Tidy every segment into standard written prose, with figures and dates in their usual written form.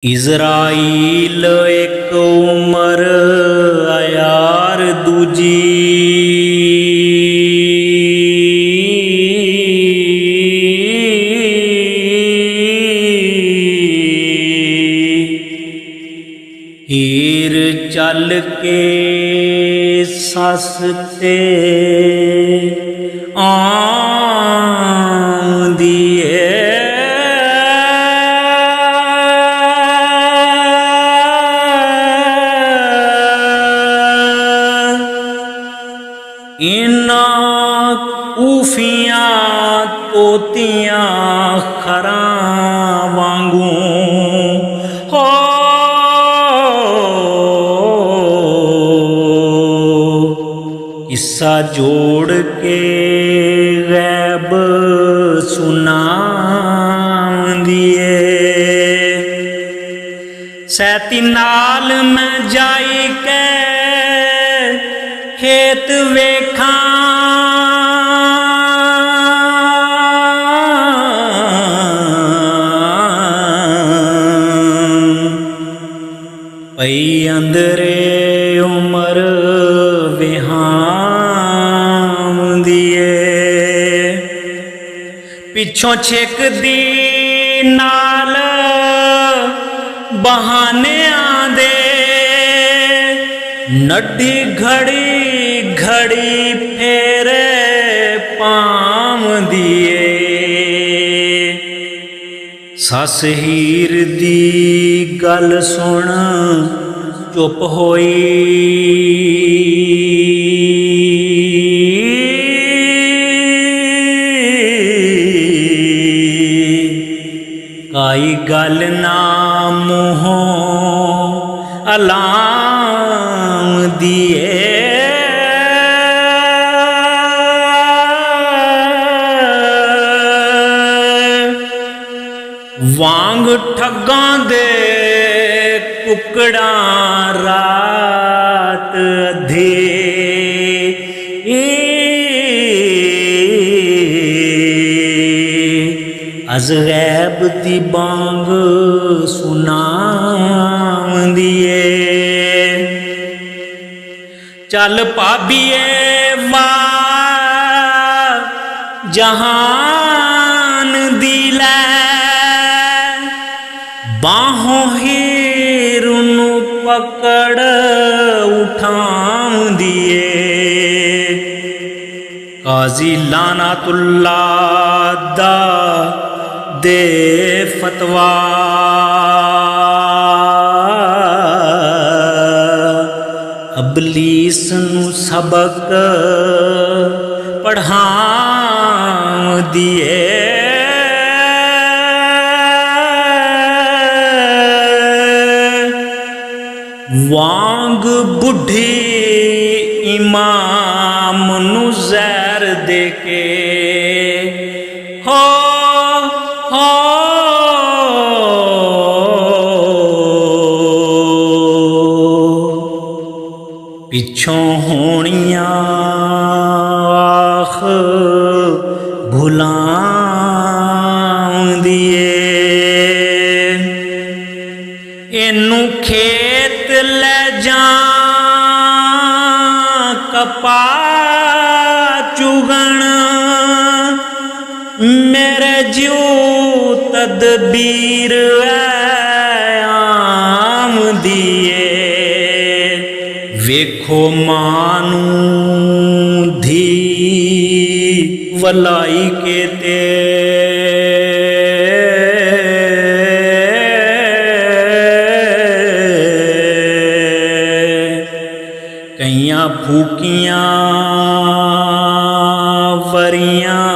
Israel एक उमर अयार दूजी, हीर चल के सस ते आंदी है। इन्ना कूफियां तोतियां खरां वांगू हो, किस्सा जोड़ के गैब सुनांदिए। सैती नाल मैं जाई के खेत वेखां, पई अंदरे उमर विहांदिए। पिछों छेक दी नाल बहाने आंदे, नड्डी घड़ी घड़ी फेरे पाम दिए। सस हीर दी गल सुन चुप होई, काई गल ना मूहों अलाम दिए। वांग ठगां दे कुकड़ा रात अधे, अज गैब दी बांग सुनांदिए। चल भाबीए वाह जहान दी लै, बाहों हीर नू पकड़ उठांदिए। काजी लानतुल्लाह दा दे फतवा, अबलीस नू सबक पढ़ांदिए। वांग बुढ़ी इमाम नू ज़हर देके हो, पिछों होनियां आख भुलांदिए। इनू खेत ले जा कपा चुगण, मेरे ज्यू तदबीर आम दिए। वेखो मानू धी वलाई के ते, कईयां फूकियां वरियां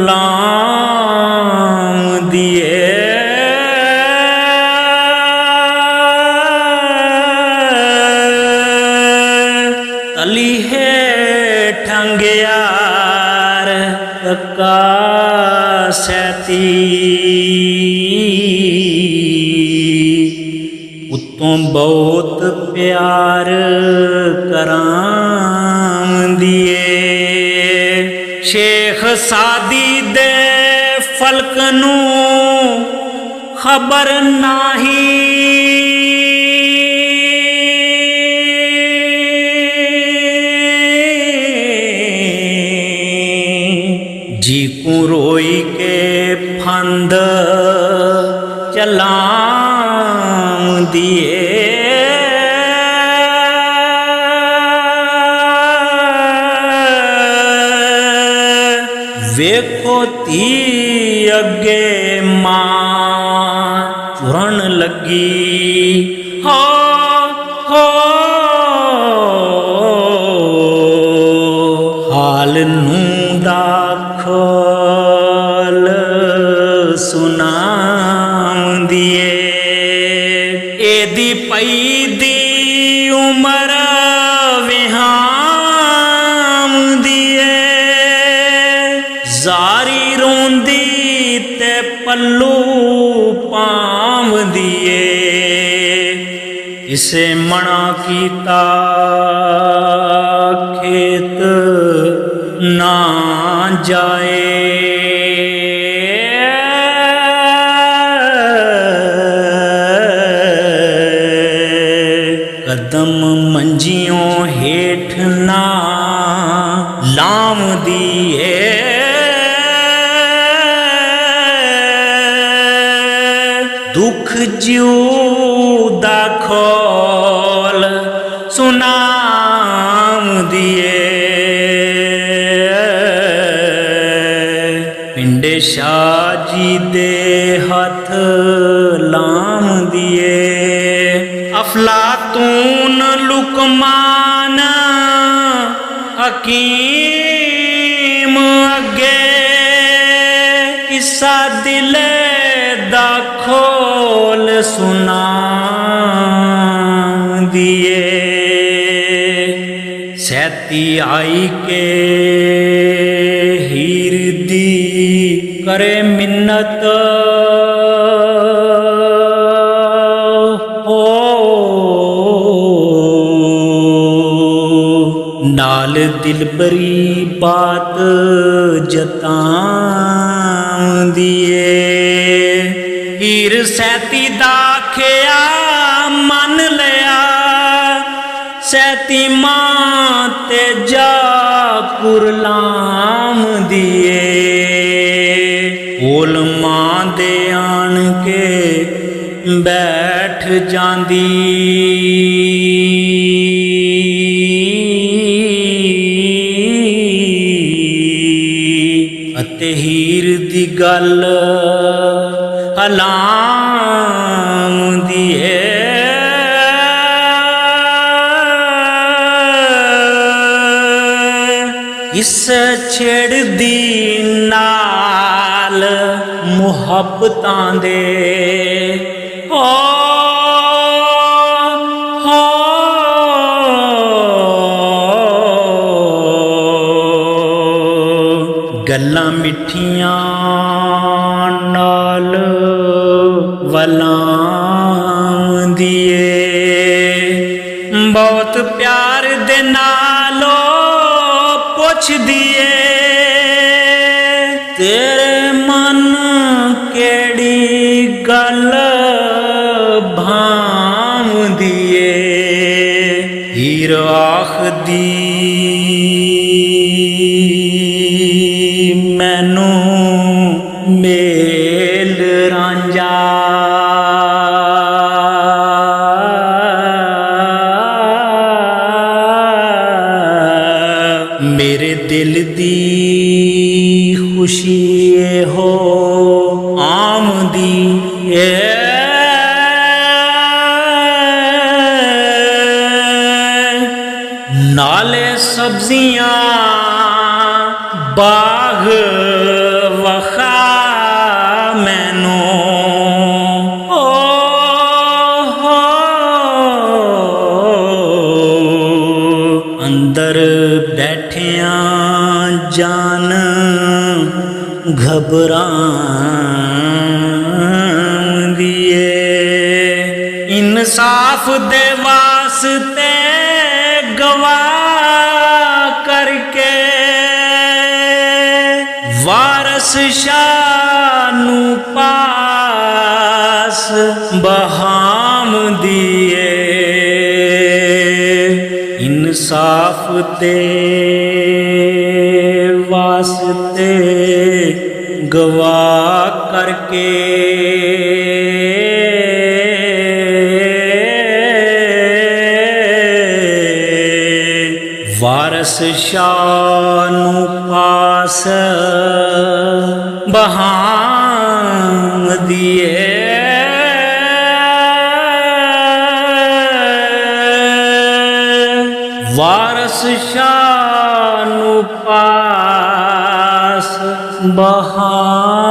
लांदिए। तली है ठंगियार का सैती, उत्तों बहुत प्यार करांदिए। शेख सादी दे फलक नू खबर नाही। जी को रोई के फंद चलाम दिए। वेखो ती अगे मां चुरन लगी। हो हाल नू दाखल सुनाम दिए। एदी पई दी उमर विहाम दिए। जारी रोंदी ते पल्लू पाम दिए। इसे मना कीता खेत ना जाए। कदम मंजियों हेठ ना लाम दिए। दुख ज्यू दा खोल सुनाम दिए। पिंडे शाह जी दे हथ लाम दिए। अफलातून लुकमान हकीम अगे किस्सा दिले दा खोल सुना दिए। सैती आई के हीर दी करे मिन्नत। हो नाल दिलबरी बात जताम दिए। हीर सैती दा खेया मन लिया। सैती मां ते जा कुरलाम दिए। ओल मां दे आन के बैठ जांदी। अते हीर दी गल हलाम दिए। इस छेड़ दी नाल मुहब्बतां दे। हो गल्लां मिठियां नाल वलां दिए। बहुत प्यार दे नालो पुछ दिए। तेरे मन केड़ी गल भाम दिए। हीर आखदी मैनू मेल रांझा। मेरे दिल दी खुशी हो आमदी है। नाले सब्जियां बाग वखा मैनू। अंदर बैठिया जान घबरांदिए। इंसाफ दे वास्ते गवाह करके वारस शाह नू पा ਪਾਸ ਬਹਾਮ ਦੀਏ ਇਨਸਾਫ ਤੇ ਵਾਸਤੇ ਗਵਾਹ ਕਰਕੇ ਵਾਰਸ ਸ਼ਾਹ ਨੂੰ ਪਾਸ ਬਹਾਮ ਦੀਏ ਵਾਰਸ ਸ਼ਾਹ ਨੂੰ ਪਾਸ ਬਹਾਮ